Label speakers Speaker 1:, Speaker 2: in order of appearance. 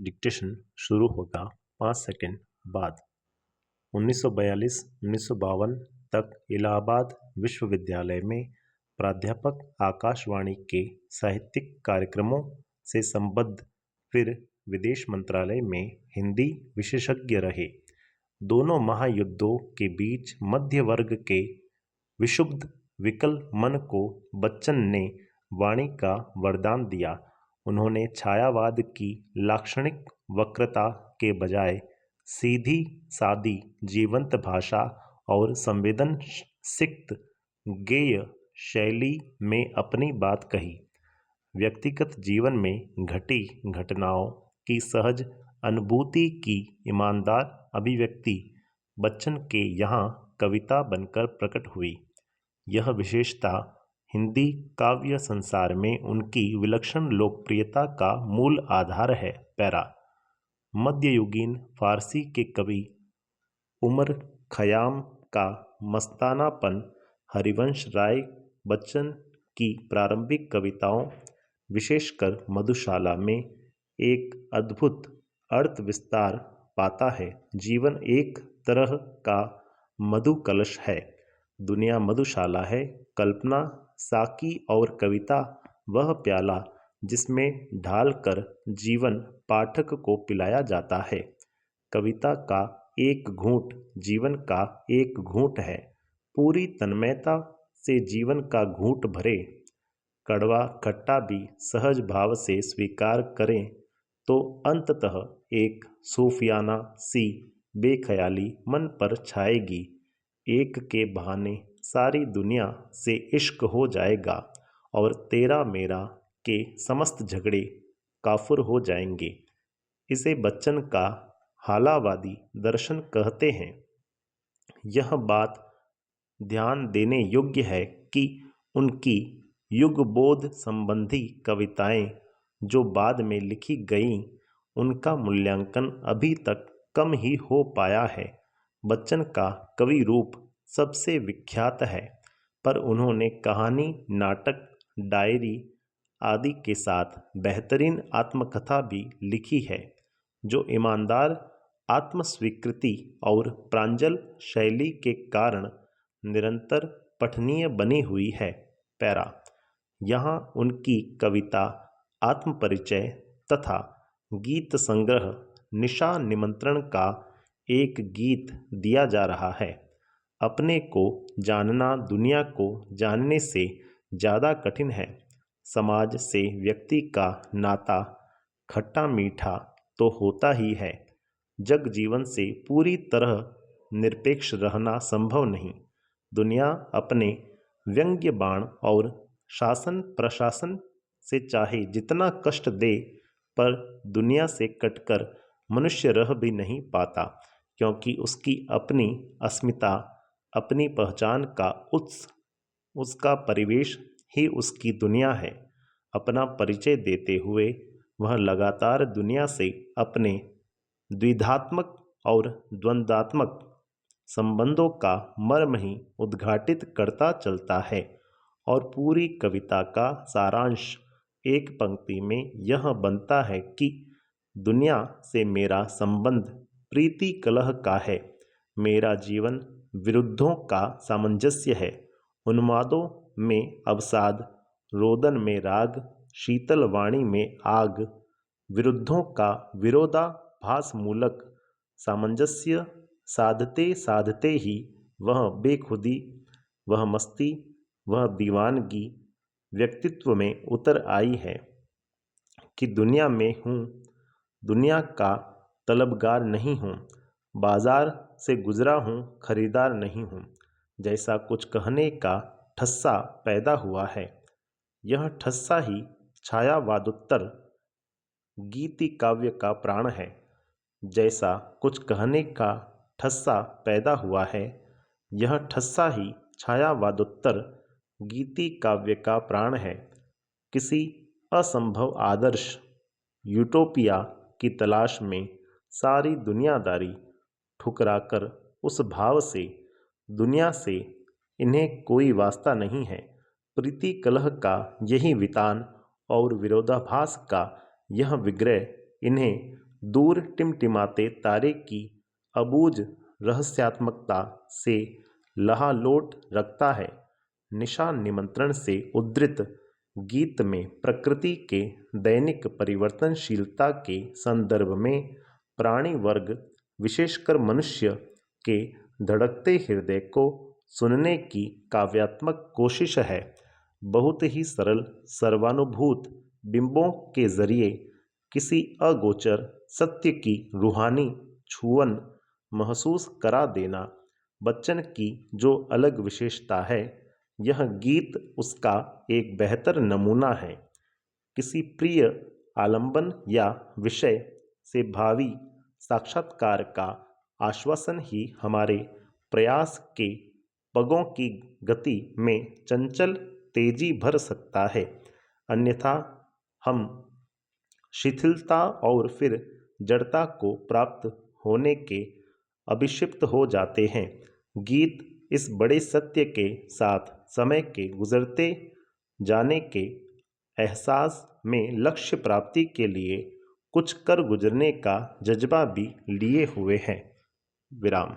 Speaker 1: Dictation शुरू होगा 5 second बाद। 1942-1952 तक इलाहाबाद विश्वविद्यालय में प्राध्यापक आकाशवाणी के साहित्यिक कार्यक्रमों से संबद्ध, फिर विदेश मंत्रालय में हिंदी विशेषज्ञ रहे। दोनों महायुद्धों के बीच मध्य वर्ग के विक्षुब्ध विकल मन को बच्चन ने वाणी का वरदान दिया। उन्होंने छायावाद की लाक्षणिक वक्रता के बजाय सीधी सादी जीवंत भाषा और संवेदनसिक्त गेय शैली में अपनी बात कही। व्यक्तिगत जीवन में घटी घटनाओं की सहज अनुभूति की ईमानदार अभिव्यक्ति बच्चन के यहाँ कविता बनकर प्रकट हुई। यह विशेषता हिंदी काव्य संसार में उनकी विलक्षण लोकप्रियता का मूल आधार है। पैरा। मध्ययुगीन फारसी के कवि उमर खयाम का मस्तानापन हरिवंश राय बच्चन की प्रारंभिक कविताओं, विशेषकर मधुशाला में एक अद्भुत अर्थ विस्तार पाता है। जीवन एक तरह का मधु कलश है, दुनिया मधुशाला है, कल्पना साकी और कविता वह प्याला जिसमें ढालकर जीवन पाठक को पिलाया जाता है। कविता का एक घूंट जीवन का एक घूंट है। पूरी तन्मयता से जीवन का घूंट भरे, कड़वा खट्टा भी सहज भाव से स्वीकार करें तो अंततः एक सूफियाना सी बेख्याली मन पर छाएगी। एक के बहाने सारी दुनिया से इश्क हो जाएगा और तेरा मेरा के समस्त झगड़े काफुर हो जाएंगे। इसे बच्चन का हालावादी दर्शन कहते हैं। यह बात ध्यान देने योग्य है कि उनकी युगबोध संबंधी कविताएं जो बाद में लिखी गईं, उनका मूल्यांकन अभी तक कम ही हो पाया है। बच्चन का कवि रूप सबसे विख्यात है, पर उन्होंने कहानी, नाटक, डायरी आदि के साथ बेहतरीन आत्मकथा भी लिखी है, जो ईमानदार आत्मस्वीकृति और प्रांजल शैली के कारण निरंतर पठनीय बनी हुई है। पैरा। यहाँ उनकी कविता आत्मपरिचय तथा गीत संग्रह निशा निमंत्रण का एक गीत दिया जा रहा है। अपने को जानना दुनिया को जानने से ज़्यादा कठिन है। समाज से व्यक्ति का नाता खट्टा मीठा तो होता ही है, जग जीवन से पूरी तरह निरपेक्ष रहना संभव नहीं। दुनिया अपने व्यंग्य बाण और शासन प्रशासन से चाहे जितना कष्ट दे, पर दुनिया से कटकर मनुष्य रह भी नहीं पाता, क्योंकि उसकी अपनी अस्मिता, अपनी पहचान का उसका परिवेश ही उसकी दुनिया है। अपना परिचय देते हुए वह लगातार दुनिया से अपने द्विधात्मक और द्वंद्वात्मक संबंधों का मर्म ही उद्घाटित करता चलता है, और पूरी कविता का सारांश एक पंक्ति में यह बनता है कि दुनिया से मेरा संबंध प्रीति कलह का है, मेरा जीवन विरुद्धों का सामंजस्य है। उन्मादों में अवसाद, रोदन में राग, शीतल वाणी में आग, विरुद्धों का विरोधाभास मूलक सामंजस्य साधते साधते ही वह बेखुदी, वह मस्ती, वह दीवानगी व्यक्तित्व में उतर आई है कि दुनिया में हूँ, दुनिया का तलबगार नहीं हूँ, बाजार से गुजरा हूँ, खरीदार नहीं हूँ, जैसा कुछ कहने का ठस्सा पैदा हुआ है। यह ठस्सा ही छायावादोत्तर गीति काव्य का प्राण है। जैसा कुछ कहने का ठस्सा पैदा हुआ है, यह ठस्सा ही छायावादोत्तर गीति काव्य का प्राण है। किसी असंभव आदर्श यूटोपिया की तलाश में सारी दुनियादारी ठुकराकर उस भाव से दुनिया से इन्हें कोई वास्ता नहीं है। प्रीति कलह का यही वितान और विरोधाभास का यह विग्रह इन्हें दूर टिमटिमाते तारे की अबूझ रहस्यात्मकता से लहालोट रखता है। निशा निमंत्रण से उद्धृत गीत में प्रकृति के दैनिक परिवर्तनशीलता के संदर्भ में प्राणी वर्ग, विशेषकर मनुष्य के धड़कते हृदय को सुनने की काव्यात्मक कोशिश है। बहुत ही सरल सर्वानुभूत बिंबों के जरिए किसी अगोचर सत्य की रूहानी छुअन महसूस करा देना बच्चन की जो अलग विशेषता है, यह गीत उसका एक बेहतर नमूना है। किसी प्रिय आलंबन या विषय से भावी साक्षात्कार का आश्वासन ही हमारे प्रयास के पगों की गति में चंचल तेजी भर सकता है, अन्यथा हम शिथिलता और फिर जड़ता को प्राप्त होने के अभिषिप्त हो जाते हैं। गीत इस बड़े सत्य के साथ समय के गुजरते जाने के एहसास में लक्ष्य प्राप्ति के लिए कुछ कर गुजरने का जज्बा भी लिए हुए हैं। विराम।